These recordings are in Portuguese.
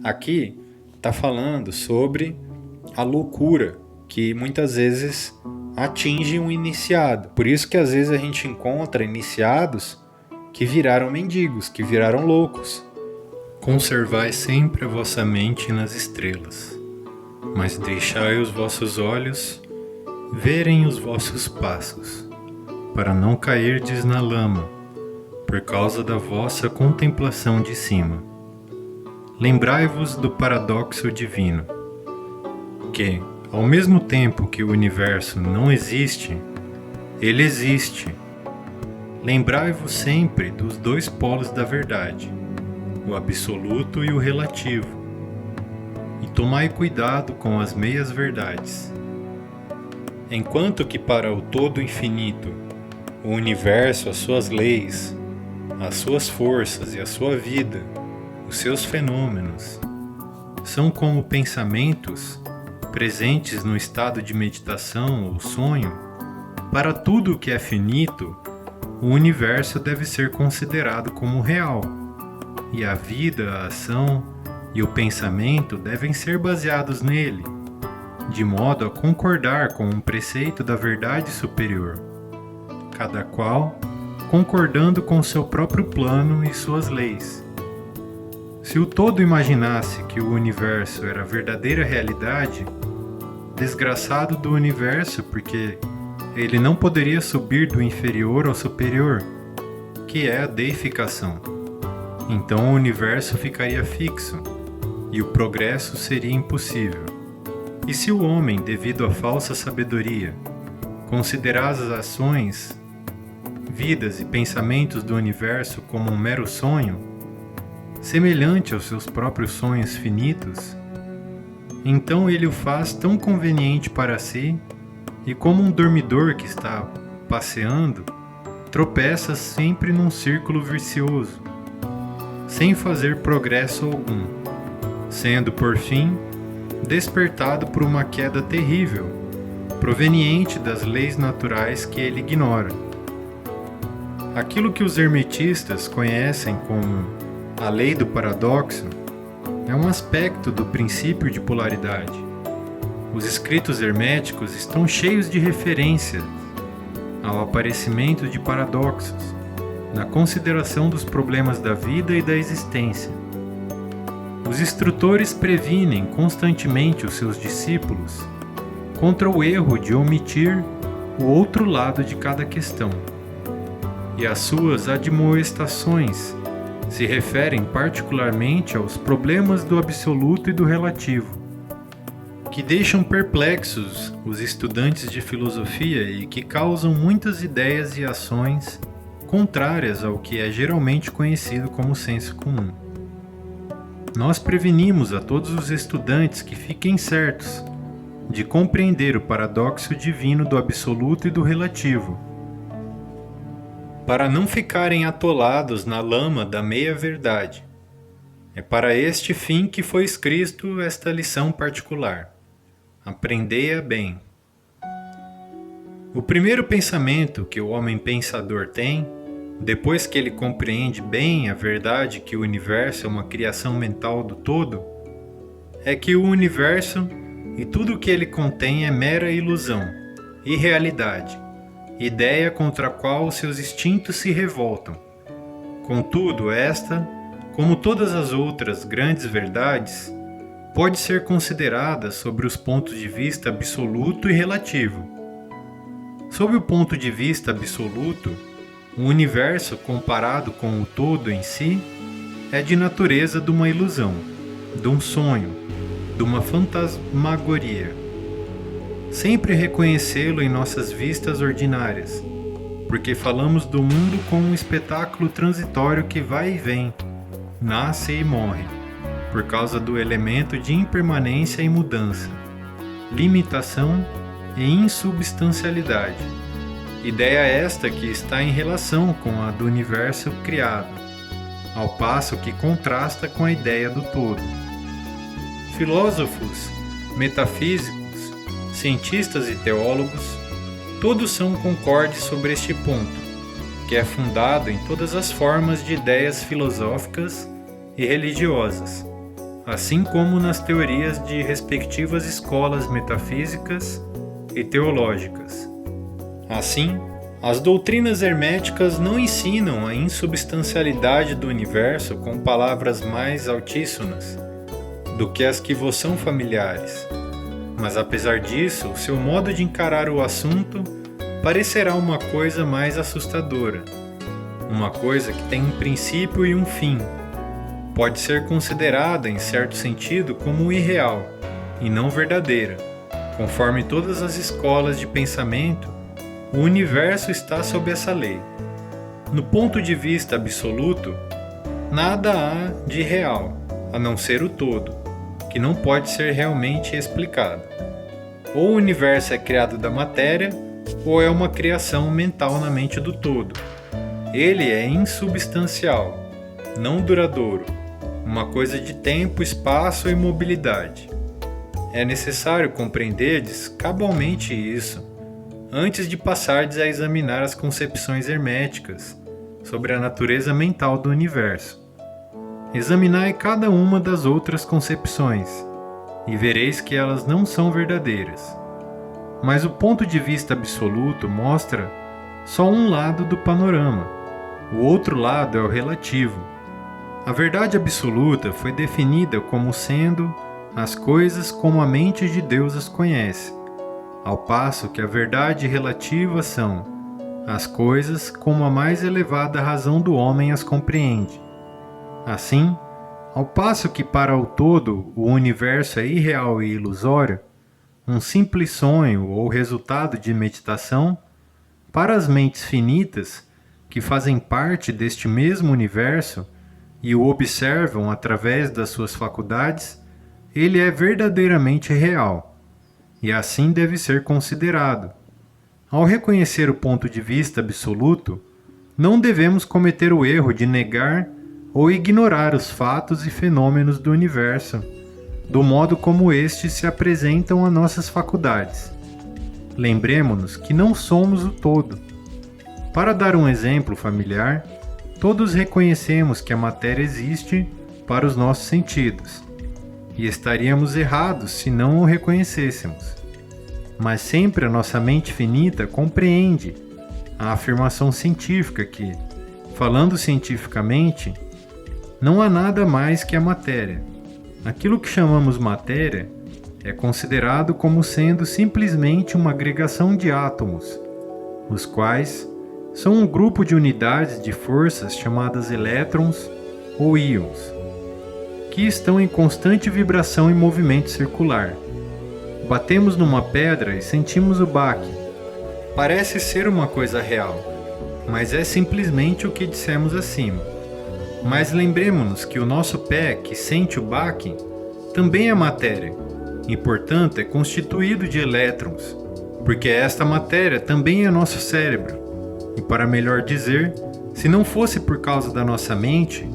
Aqui está falando sobre a loucura que muitas vezes atinge um iniciado. Por isso que às vezes a gente encontra iniciados que viraram mendigos, que viraram loucos. Conservai sempre a vossa mente nas estrelas, mas deixai os vossos olhos verem os vossos passos, para não cairdes na lama, por causa da vossa contemplação de cima. Lembrai-vos do paradoxo divino, que, ao mesmo tempo que o universo não existe, ele existe. Lembrai-vos sempre dos dois polos da verdade, o absoluto e o relativo, e tomai cuidado com as meias-verdades. Enquanto que para o todo infinito, o universo, as suas leis, as suas forças e a sua vida, os seus fenômenos, são como pensamentos presentes no estado de meditação ou sonho, para tudo o que é finito, o universo deve ser considerado como real, e a vida, a ação e o pensamento devem ser baseados nele, de modo a concordar com um preceito da verdade superior, cada qual concordando com seu próprio plano e suas leis. Se o todo imaginasse que o universo era a verdadeira realidade, desgraçado do universo, porque ele não poderia subir do inferior ao superior, que é a deificação. Então o universo ficaria fixo, e o progresso seria impossível. E se o homem, devido à falsa sabedoria, considerar as ações, vidas e pensamentos do universo como um mero sonho, semelhante aos seus próprios sonhos finitos, então ele o faz tão conveniente para si, e como um dormidor que está passeando, tropeça sempre num círculo vicioso, sem fazer progresso algum, sendo por fim despertado por uma queda terrível, proveniente das leis naturais que ele ignora. Aquilo que os hermetistas conhecem como a lei do paradoxo é um aspecto do princípio de polaridade. Os escritos herméticos estão cheios de referências ao aparecimento de paradoxos, na consideração dos problemas da vida e da existência. Os instrutores previnem constantemente os seus discípulos contra o erro de omitir o outro lado de cada questão. E as suas admoestações se referem particularmente aos problemas do absoluto e do relativo, que deixam perplexos os estudantes de filosofia e que causam muitas ideias e ações contrárias ao que é geralmente conhecido como senso comum. Nós prevenimos a todos os estudantes que fiquem certos de compreender o paradoxo divino do absoluto e do relativo, para não ficarem atolados na lama da meia-verdade. É para este fim que foi escrito esta lição particular. Aprendei-a bem. O primeiro pensamento que o homem pensador tem, depois que ele compreende bem a verdade que o universo é uma criação mental do todo, é que o universo e tudo o que ele contém é mera ilusão, irrealidade, ideia contra a qual seus instintos se revoltam. Contudo, esta, como todas as outras grandes verdades, pode ser considerada sobre os pontos de vista absoluto e relativo. Sob o ponto de vista absoluto, o universo comparado com o todo em si é de natureza de uma ilusão, de um sonho, de uma fantasmagoria. Sempre reconhecê-lo em nossas vistas ordinárias, porque falamos do mundo como um espetáculo transitório que vai e vem, nasce e morre, por causa do elemento de impermanência e mudança, limitação e insubstancialidade. Ideia esta que está em relação com a do universo criado, ao passo que contrasta com a ideia do todo. Filósofos, metafísicos, cientistas e teólogos, todos são concordes sobre este ponto, que é fundado em todas as formas de ideias filosóficas e religiosas, assim como nas teorias de respectivas escolas metafísicas e teológicas. Assim, as doutrinas herméticas não ensinam a insubstancialidade do universo com palavras mais altíssonas do que as que vos são familiares, mas apesar disso, seu modo de encarar o assunto parecerá uma coisa mais assustadora, uma coisa que tem um princípio e um fim. Pode ser considerada, em certo sentido, como irreal e não verdadeira. Conforme todas as escolas de pensamento, o universo está sob essa lei. No ponto de vista absoluto, nada há de real, a não ser o todo, que não pode ser realmente explicado. Ou o universo é criado da matéria, ou é uma criação mental na mente do todo. Ele é insubstancial, não duradouro, uma coisa de tempo, espaço e mobilidade. É necessário compreenderdes cabalmente isso, antes de passardes a examinar as concepções herméticas sobre a natureza mental do universo. Examinai cada uma das outras concepções, e vereis que elas não são verdadeiras. Mas o ponto de vista absoluto mostra só um lado do panorama, o outro lado é o relativo. A verdade absoluta foi definida como sendo as coisas como a mente de Deus as conhece, ao passo que a verdade relativa são as coisas como a mais elevada razão do homem as compreende. Assim, ao passo que para o todo o universo é irreal e ilusório, um simples sonho ou resultado de meditação, para as mentes finitas, que fazem parte deste mesmo universo e o observam através das suas faculdades, ele é verdadeiramente real, e assim deve ser considerado. Ao reconhecer o ponto de vista absoluto, não devemos cometer o erro de negar ou ignorar os fatos e fenômenos do universo, do modo como estes se apresentam a nossas faculdades. Lembremo-nos que não somos o todo. Para dar um exemplo familiar, todos reconhecemos que a matéria existe para os nossos sentidos, e estaríamos errados se não o reconhecêssemos. Mas sempre a nossa mente finita compreende a afirmação científica que, falando cientificamente, não há nada mais que a matéria. Aquilo que chamamos matéria é considerado como sendo simplesmente uma agregação de átomos, os quais são um grupo de unidades de forças chamadas elétrons ou íons, que estão em constante vibração e movimento circular. Batemos numa pedra e sentimos o baque. Parece ser uma coisa real, mas é simplesmente o que dissemos acima. Mas lembremos-nos que o nosso pé, que sente o baque, também é matéria, e portanto é constituído de elétrons, porque esta matéria também é nosso cérebro. E para melhor dizer, se não fosse por causa da nossa mente,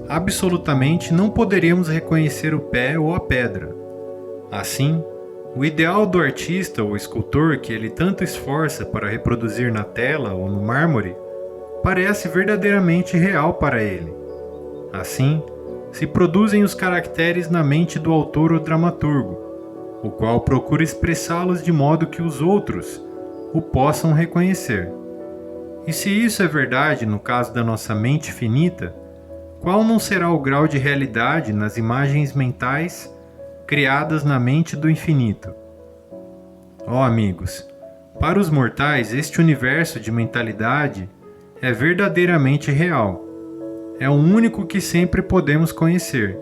absolutamente não poderíamos reconhecer o pé ou a pedra. Assim, o ideal do artista ou escultor que ele tanto esforça para reproduzir na tela ou no mármore parece verdadeiramente real para ele. Assim, se produzem os caracteres na mente do autor ou dramaturgo, o qual procura expressá-los de modo que os outros o possam reconhecer. E se isso é verdade no caso da nossa mente finita, qual não será o grau de realidade nas imagens mentais criadas na mente do infinito? Ó amigos, para os mortais este universo de mentalidade é verdadeiramente real. É o único que sempre podemos conhecer,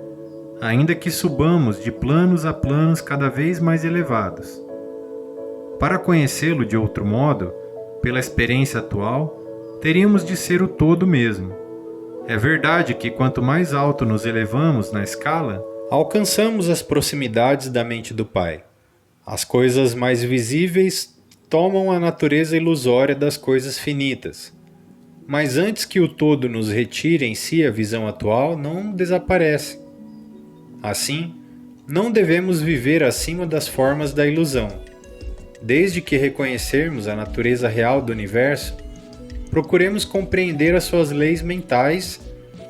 ainda que subamos de planos a planos cada vez mais elevados. Para conhecê-lo de outro modo, pela experiência atual, teríamos de ser o todo mesmo. É verdade que quanto mais alto nos elevamos na escala, alcançamos as proximidades da mente do Pai. As coisas mais visíveis tomam a natureza ilusória das coisas finitas. Mas antes que o todo nos retire em si a visão atual, não desaparece. Assim, não devemos viver acima das formas da ilusão. Desde que reconhecermos a natureza real do universo, procuremos compreender as suas leis mentais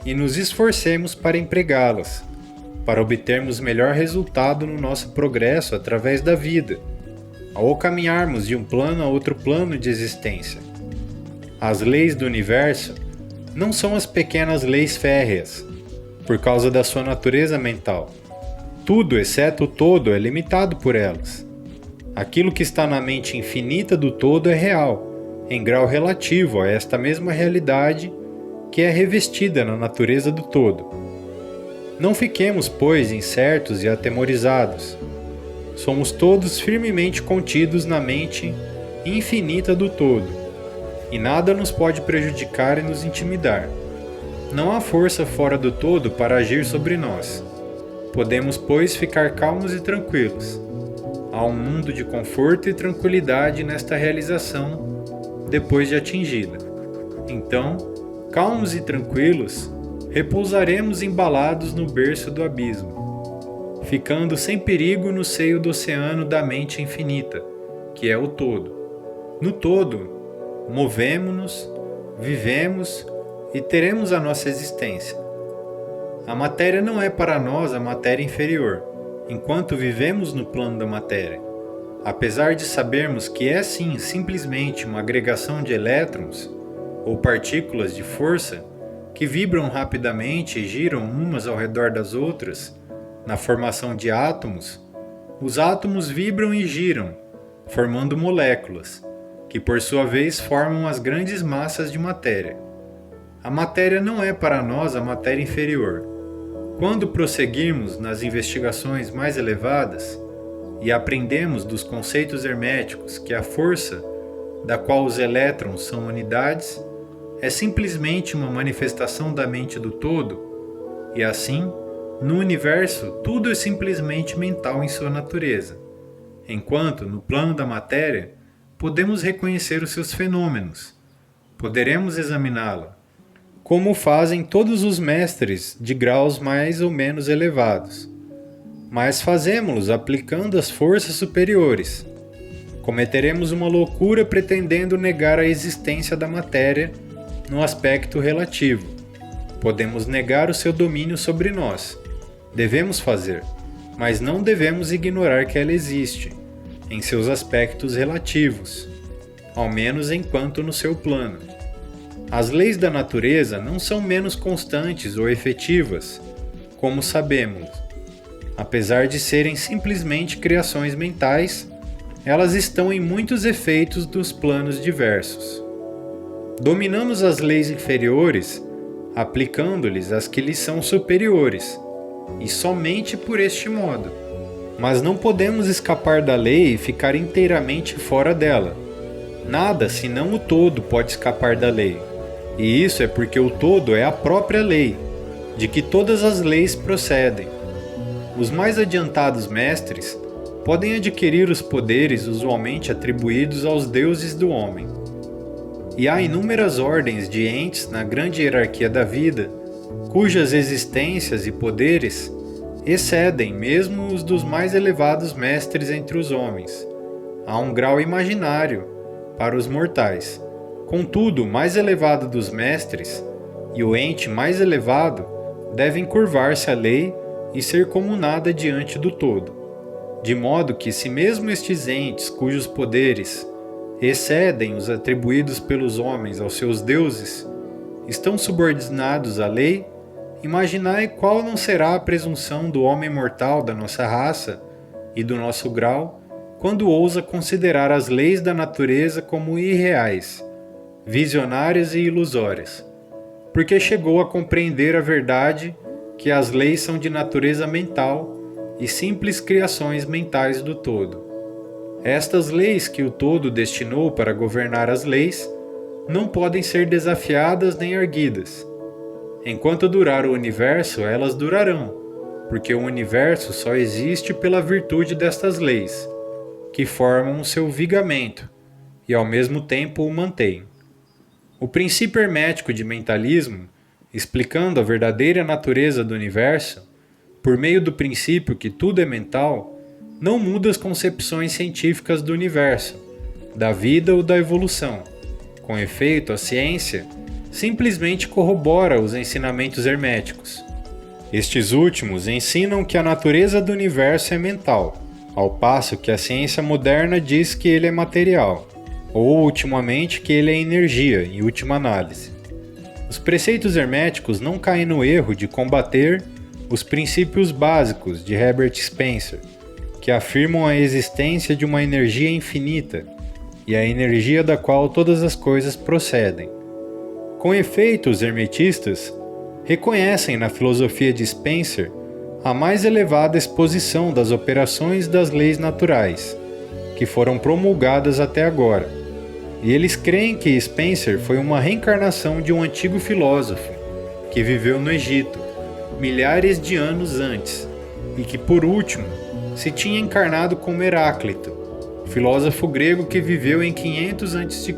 e nos esforcemos para empregá-las. para obtermos melhor resultado no nosso progresso através da vida, ao caminharmos de um plano a outro plano de existência. As leis do universo não são as pequenas leis férreas, por causa da sua natureza mental. Tudo, exceto o todo, é limitado por elas. Aquilo que está na mente infinita do todo é real, em grau relativo a esta mesma realidade que é revestida na natureza do todo. Não fiquemos, pois, incertos e atemorizados. Somos todos firmemente contidos na mente infinita do todo, e nada nos pode prejudicar e nos intimidar. Não há força fora do todo para agir sobre nós. Podemos, pois, ficar calmos e tranquilos. Há um mundo de conforto e tranquilidade nesta realização, depois de atingida. Então, calmos e tranquilos, repousaremos embalados no berço do abismo, ficando sem perigo no seio do oceano da mente infinita, que é o todo. No todo, movemo-nos, vivemos e teremos a nossa existência. A matéria não é para nós a matéria inferior, enquanto vivemos no plano da matéria. Apesar de sabermos que é sim simplesmente uma agregação de elétrons ou partículas de força que vibram rapidamente e giram umas ao redor das outras, na formação de átomos, os átomos vibram e giram, formando moléculas, que por sua vez formam as grandes massas de matéria. A matéria não é para nós a matéria inferior. Quando prosseguirmos nas investigações mais elevadas e aprendemos dos conceitos herméticos que a força, da qual os elétrons são unidades, é simplesmente uma manifestação da mente do todo, e assim, no universo, tudo é simplesmente mental em sua natureza, enquanto, no plano da matéria, podemos reconhecer os seus fenômenos, poderemos examiná-la, como fazem todos os mestres de graus mais ou menos elevados. Mas fazemo-los aplicando as forças superiores. Cometeremos uma loucura pretendendo negar a existência da matéria no aspecto relativo. Podemos negar o seu domínio sobre nós. Devemos fazer, mas não devemos ignorar que ela existe, em seus aspectos relativos, ao menos enquanto no seu plano. As leis da natureza não são menos constantes ou efetivas, como sabemos. Apesar de serem simplesmente criações mentais, elas estão em muitos efeitos dos planos diversos. Dominamos as leis inferiores, aplicando-lhes as que lhes são superiores, e somente por este modo. Mas não podemos escapar da lei e ficar inteiramente fora dela. Nada, senão o todo, pode escapar da lei. E isso é porque o todo é a própria lei, de que todas as leis procedem. Os mais adiantados mestres podem adquirir os poderes usualmente atribuídos aos deuses do homem. E há inúmeras ordens de entes na grande hierarquia da vida, cujas existências e poderes excedem mesmo os dos mais elevados mestres entre os homens, a um grau imaginário para os mortais. Contudo, o mais elevado dos mestres e o ente mais elevado devem curvar-se à lei e ser comunada diante do todo, de modo que, se mesmo estes entes cujos poderes excedem os atribuídos pelos homens aos seus deuses, estão subordinados à lei, imaginai qual não será a presunção do homem mortal da nossa raça e do nosso grau, quando ousa considerar as leis da natureza como irreais, visionárias e ilusórias, porque chegou a compreender a verdade que as leis são de natureza mental e simples criações mentais do todo. Estas leis que o todo destinou para governar as leis não podem ser desafiadas nem erguidas. Enquanto durar o universo, elas durarão, porque o universo só existe pela virtude destas leis, que formam o seu vigamento e ao mesmo tempo o mantêm. O princípio hermético de mentalismo, explicando a verdadeira natureza do universo, por meio do princípio que tudo é mental, não muda as concepções científicas do universo, da vida ou da evolução. Com efeito, a ciência simplesmente corrobora os ensinamentos herméticos. Estes últimos ensinam que a natureza do universo é mental, ao passo que a ciência moderna diz que ele é material, ou ultimamente que ele é energia, em última análise. Os preceitos herméticos não caem no erro de combater os princípios básicos de Herbert Spencer, que afirmam a existência de uma energia infinita e a energia da qual todas as coisas procedem. Com efeito, os hermetistas reconhecem na filosofia de Spencer a mais elevada exposição das operações das leis naturais, que foram promulgadas até agora, e eles creem que Spencer foi uma reencarnação de um antigo filósofo que viveu no Egito milhares de anos antes e que, por último, se tinha encarnado como Heráclito, filósofo grego que viveu em 500 a.C.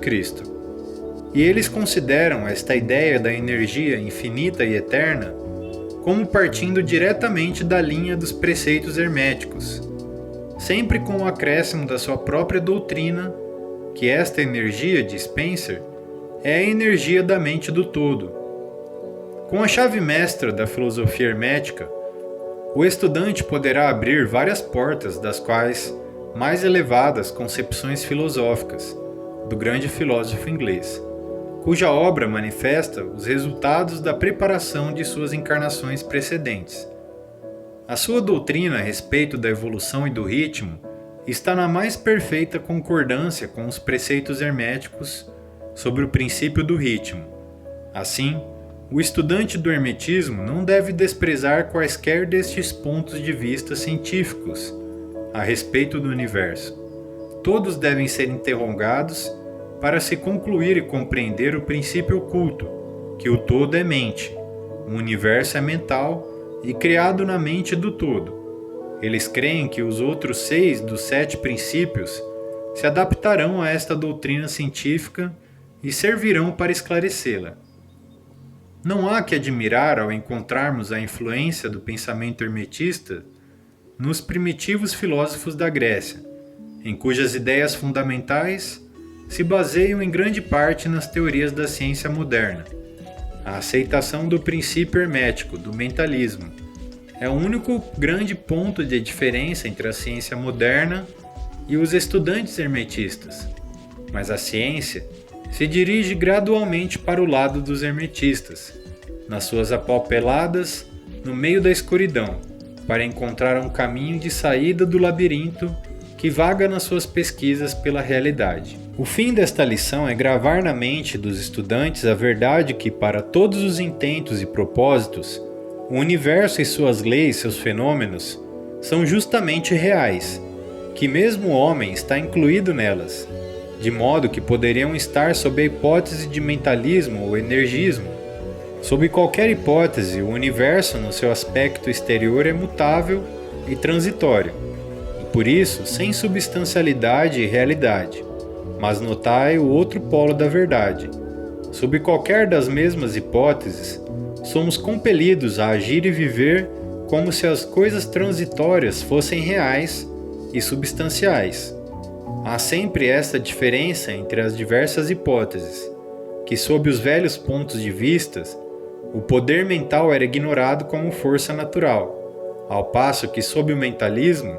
E eles consideram esta ideia da energia infinita e eterna como partindo diretamente da linha dos preceitos herméticos, sempre com o acréscimo da sua própria doutrina, que esta energia, de Spencer, é a energia da mente do todo. Com a chave mestra da filosofia hermética, o estudante poderá abrir várias portas das quais mais elevadas concepções filosóficas do grande filósofo inglês, cuja obra manifesta os resultados da preparação de suas encarnações precedentes. A sua doutrina a respeito da evolução e do ritmo está na mais perfeita concordância com os preceitos herméticos sobre o princípio do ritmo. Assim, o estudante do hermetismo não deve desprezar quaisquer destes pontos de vista científicos a respeito do universo. Todos devem ser interrogados para se concluir e compreender o princípio oculto, que o todo é mente, o universo é mental e criado na mente do todo. Eles creem que os outros 6 dos 7 princípios se adaptarão a esta doutrina científica e servirão para esclarecê-la. Não há que admirar ao encontrarmos a influência do pensamento hermetista nos primitivos filósofos da Grécia, em cujas ideias fundamentais se baseiam em grande parte nas teorias da ciência moderna. A aceitação do princípio hermético, do mentalismo, é o único grande ponto de diferença entre a ciência moderna e os estudantes hermetistas. Mas a ciência se dirige gradualmente para o lado dos hermetistas, nas suas apalpeladas no meio da escuridão, para encontrar um caminho de saída do labirinto que vaga nas suas pesquisas pela realidade. O fim desta lição é gravar na mente dos estudantes a verdade que, para todos os intentos e propósitos, o universo e suas leis, seus fenômenos, são justamente reais, que mesmo o homem está incluído nelas, de modo que poderiam estar sob a hipótese de mentalismo ou energismo. Sob qualquer hipótese, o universo no seu aspecto exterior é mutável e transitório, e por isso sem substancialidade e realidade. Mas notai o outro polo da verdade. Sob qualquer das mesmas hipóteses, somos compelidos a agir e viver como se as coisas transitórias fossem reais e substanciais. Há sempre esta diferença entre as diversas hipóteses, que sob os velhos pontos de vista, o poder mental era ignorado como força natural, ao passo que sob o mentalismo,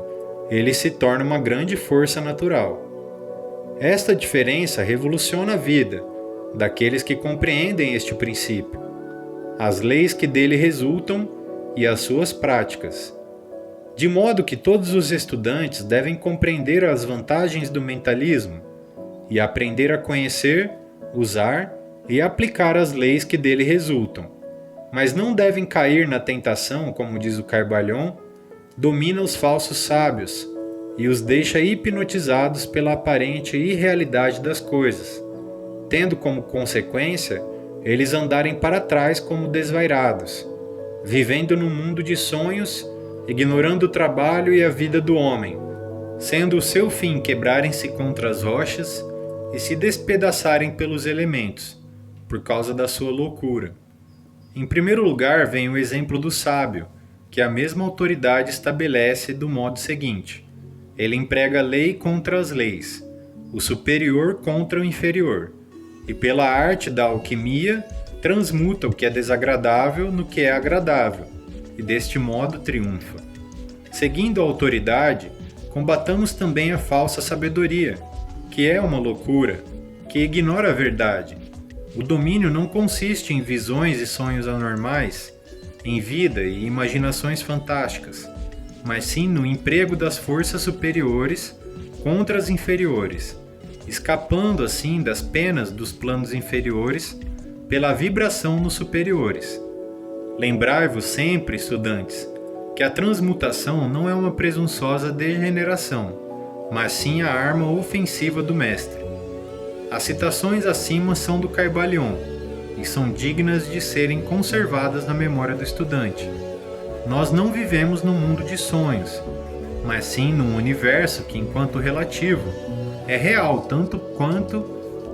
ele se torna uma grande força natural. Esta diferença revoluciona a vida daqueles que compreendem este princípio, as leis que dele resultam e as suas práticas. De modo que todos os estudantes devem compreender as vantagens do mentalismo e aprender a conhecer, usar e aplicar as leis que dele resultam. Mas não devem cair na tentação, como diz o Caibalion, domina os falsos sábios e os deixa hipnotizados pela aparente irrealidade das coisas, tendo como consequência eles andarem para trás como desvairados, vivendo num mundo de sonhos, ignorando o trabalho e a vida do homem, sendo o seu fim quebrarem-se contra as rochas e se despedaçarem pelos elementos, por causa da sua loucura. Em primeiro lugar vem o exemplo do sábio, que a mesma autoridade estabelece do modo seguinte: ele emprega a lei contra as leis, o superior contra o inferior, e pela arte da alquimia transmuta o que é desagradável no que é agradável, e deste modo triunfa. Seguindo a autoridade, combatamos também a falsa sabedoria, que é uma loucura, que ignora a verdade. O domínio não consiste em visões e sonhos anormais, em vida e imaginações fantásticas, mas sim no emprego das forças superiores contra as inferiores, escapando assim das penas dos planos inferiores pela vibração nos superiores. Lembrai-vos sempre, estudantes, que a transmutação não é uma presunçosa degeneração, mas sim a arma ofensiva do mestre. As citações acima são do Caibalion e são dignas de serem conservadas na memória do estudante. Nós não vivemos num mundo de sonhos, mas sim num universo que, enquanto relativo, é real tanto quanto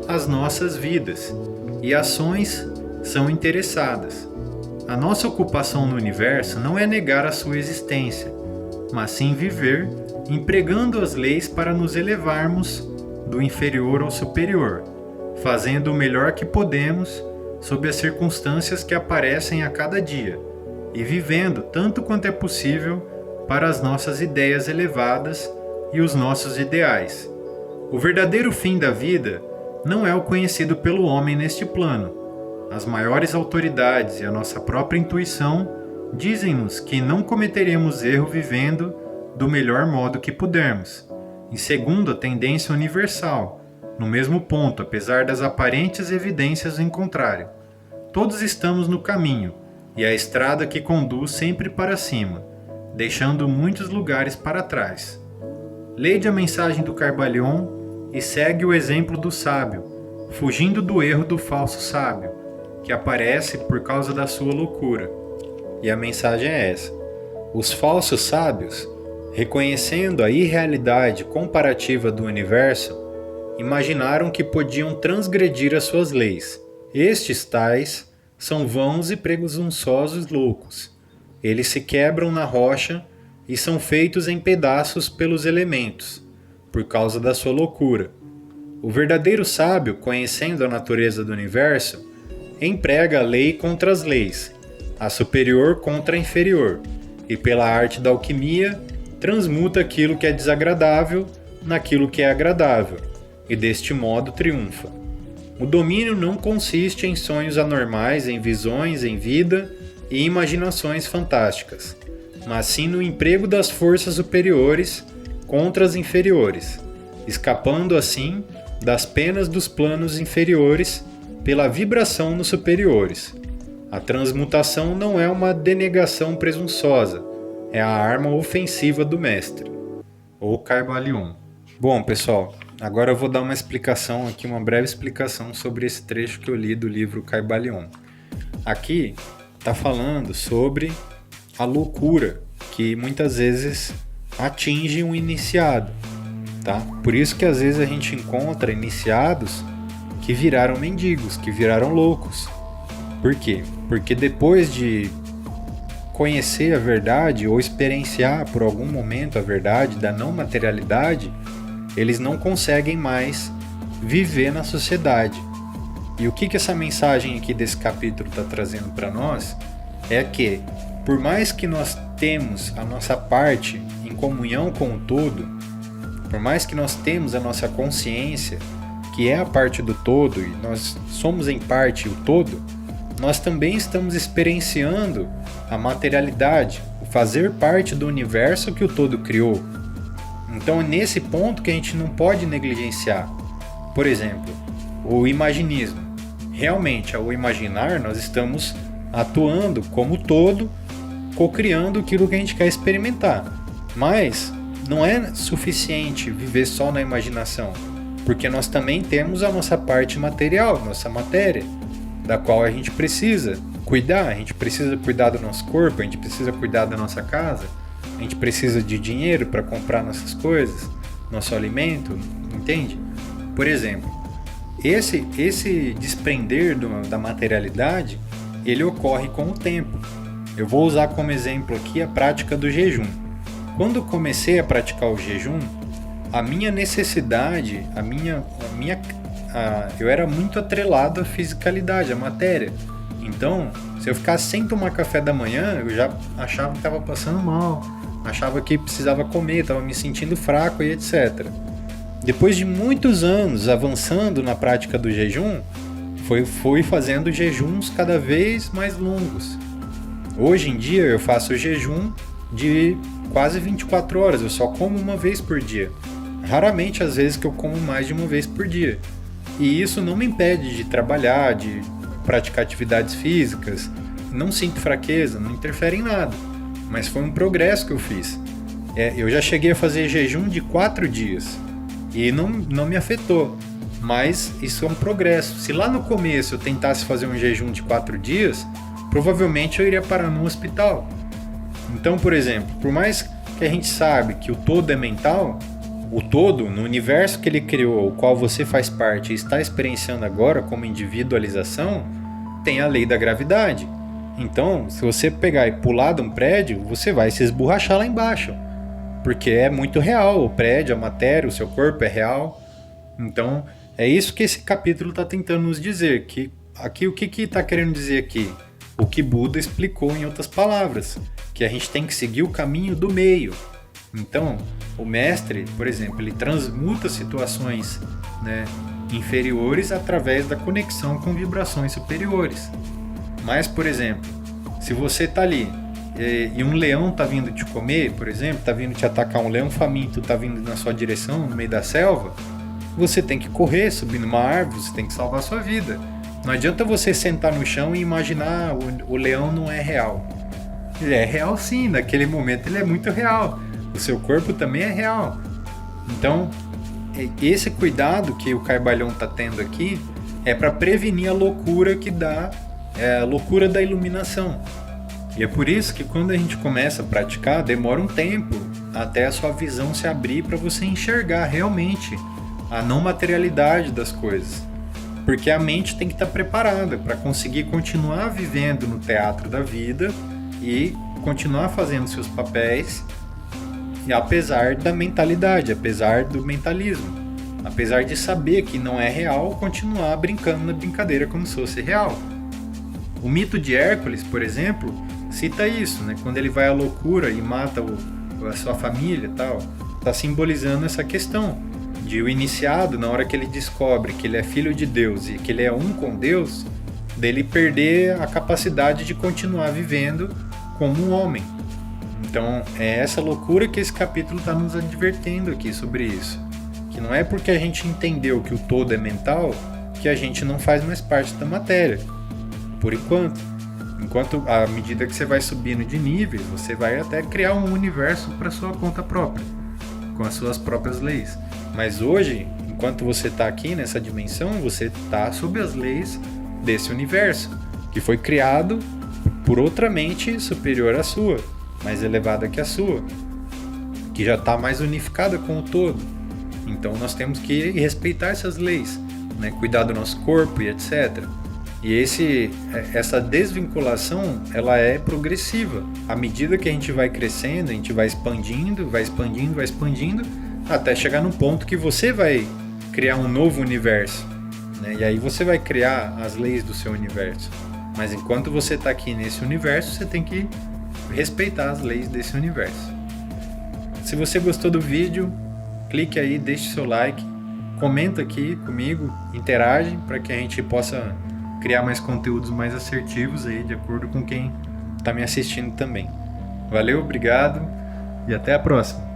as nossas vidas, e ações são interessadas. A nossa ocupação no universo não é negar a sua existência, mas sim viver empregando as leis para nos elevarmos do inferior ao superior, fazendo o melhor que podemos sob as circunstâncias que aparecem a cada dia, e vivendo tanto quanto é possível para as nossas ideias elevadas e os nossos ideais. O verdadeiro fim da vida não é o conhecido pelo homem neste plano. As maiores autoridades e a nossa própria intuição dizem-nos que não cometeremos erro vivendo do melhor modo que pudermos, e segundo a tendência universal, no mesmo ponto, apesar das aparentes evidências em contrário. Todos estamos no caminho, e a estrada que conduz sempre para cima, deixando muitos lugares para trás. Lede a mensagem do Caibalion e segue o exemplo do sábio, fugindo do erro do falso sábio, que aparece por causa da sua loucura. E a mensagem é essa: os falsos sábios, reconhecendo a irrealidade comparativa do universo, imaginaram que podiam transgredir as suas leis. Estes tais são vãos e presunçosos loucos. Eles se quebram na rocha e são feitos em pedaços pelos elementos, por causa da sua loucura. O verdadeiro sábio, conhecendo a natureza do universo, emprega a lei contra as leis, a superior contra a inferior, e pela arte da alquimia, transmuta aquilo que é desagradável naquilo que é agradável, e deste modo triunfa. O domínio não consiste em sonhos anormais, em visões, em vida e imaginações fantásticas, mas sim no emprego das forças superiores contra as inferiores, escapando assim das penas dos planos inferiores pela vibração nos superiores. A transmutação não é uma denegação presunçosa, é a arma ofensiva do mestre, ou Caibalion. Bom, pessoal, agora eu vou dar uma explicação aqui, uma breve explicação sobre esse trecho que eu li do livro Caibalion. Aqui está falando sobre a loucura que muitas vezes atinge um iniciado, tá? Por isso que às vezes a gente encontra iniciados que viraram mendigos, que viraram loucos. Por quê? Porque depois de conhecer a verdade ou experienciar por algum momento a verdade da não materialidade, eles não conseguem mais viver na sociedade. E o que essa mensagem aqui desse capítulo está trazendo para nós é que, por mais que nós temos a nossa parte em comunhão com o todo, por mais que nós temos a nossa consciência, que é a parte do todo, e nós somos em parte o todo, nós também estamos experienciando a materialidade, o fazer parte do universo que o todo criou. Então é nesse ponto que a gente não pode negligenciar. Por exemplo, o imaginismo. Realmente, ao imaginar, nós estamos atuando como todo, co-criando aquilo que a gente quer experimentar. Mas não é suficiente viver só na imaginação, porque nós também temos a nossa parte material, nossa matéria, da qual a gente precisa cuidar. A gente precisa cuidar do nosso corpo, a gente precisa cuidar da nossa casa, a gente precisa de dinheiro para comprar nossas coisas, nosso alimento, entende? Por exemplo, esse desprender da materialidade, ele ocorre com o tempo. Eu vou usar como exemplo aqui a prática do jejum. Quando eu comecei a praticar o jejum, a minha necessidade, eu era muito atrelado à fisicalidade, à matéria. Então, se eu ficasse sem tomar café da manhã, eu já achava que estava passando mal, achava que precisava comer, estava me sentindo fraco e etc. Depois de muitos anos avançando na prática do jejum, fui fazendo jejuns cada vez mais longos. Hoje em dia eu faço jejum de quase 24 horas, eu só como uma vez por dia. Raramente às vezes que eu como mais de uma vez por dia. E isso não me impede de trabalhar, de praticar atividades físicas, não sinto fraqueza, não interfere em nada. Mas foi um progresso que eu fiz. Eu já cheguei a fazer jejum de 4 dias e não me afetou. Mas isso é um progresso. Se lá no começo eu tentasse fazer um jejum de 4 dias, provavelmente eu iria parar no hospital. Então, por exemplo, por mais que a gente sabe que o todo é mental, o todo, no universo que ele criou, o qual você faz parte e está experienciando agora como individualização, tem a lei da gravidade. Então, se você pegar e pular de um prédio, você vai se esborrachar lá embaixo. Porque é muito real, o prédio, a matéria, o seu corpo é real. Então, é isso que esse capítulo está tentando nos dizer. Que aqui, o que está querendo dizer aqui? O que Buda explicou em outras palavras, que a gente tem que seguir o caminho do meio. Então, o mestre, por exemplo, ele transmuta situações, né, inferiores através da conexão com vibrações superiores. Mas, por exemplo, se você está ali e um leão está vindo te comer, por exemplo, está vindo te atacar, um leão faminto está vindo na sua direção, no meio da selva, você tem que correr, subir numa árvore, você tem que salvar a sua vida. Não adianta você sentar no chão e imaginar o leão não é real. Ele é real sim, naquele momento ele é muito real. O seu corpo também é real. Então, esse cuidado que o Kybalion está tendo aqui é para prevenir a loucura que dá, a loucura da iluminação. E é por isso que quando a gente começa a praticar, demora um tempo até a sua visão se abrir para você enxergar realmente a não materialidade das coisas. Porque a mente tem que estar preparada para conseguir continuar vivendo no teatro da vida e continuar fazendo seus papéis, e apesar da mentalidade, apesar do mentalismo, apesar de saber que não é real, continuar brincando na brincadeira como se fosse real. O mito de Hércules, por exemplo, cita isso, né? Quando ele vai à loucura e mata a sua família, tal, está simbolizando essa questão de o iniciado, na hora que ele descobre que ele é filho de Deus e que ele é um com Deus, dele perder a capacidade de continuar vivendo como um homem. Então é essa loucura que esse capítulo está nos advertendo aqui sobre isso. Que não é porque a gente entendeu que o todo é mental que a gente não faz mais parte da matéria. Por enquanto. Enquanto, à medida que você vai subindo de níveis, você vai até criar um universo para sua conta própria, com as suas próprias leis. Mas hoje, enquanto você está aqui nessa dimensão, você está sob as leis desse universo, que foi criado por outra mente superior à sua, mais elevada que a sua, que já está mais unificada com o todo. Então nós temos que respeitar essas leis, né? Cuidar do nosso corpo e etc. E essa desvinculação, ela é progressiva. À medida que a gente vai crescendo, a gente vai expandindo, até chegar no ponto que você vai criar um novo universo, né? E aí você vai criar as leis do seu universo. Mas enquanto você está aqui nesse universo, você tem que respeitar as leis desse universo. Se você gostou do vídeo, clique aí, deixe seu like, comenta aqui comigo, interage para que a gente possa criar mais conteúdos mais assertivos aí, de acordo com quem está me assistindo também. Valeu, obrigado e até a próxima.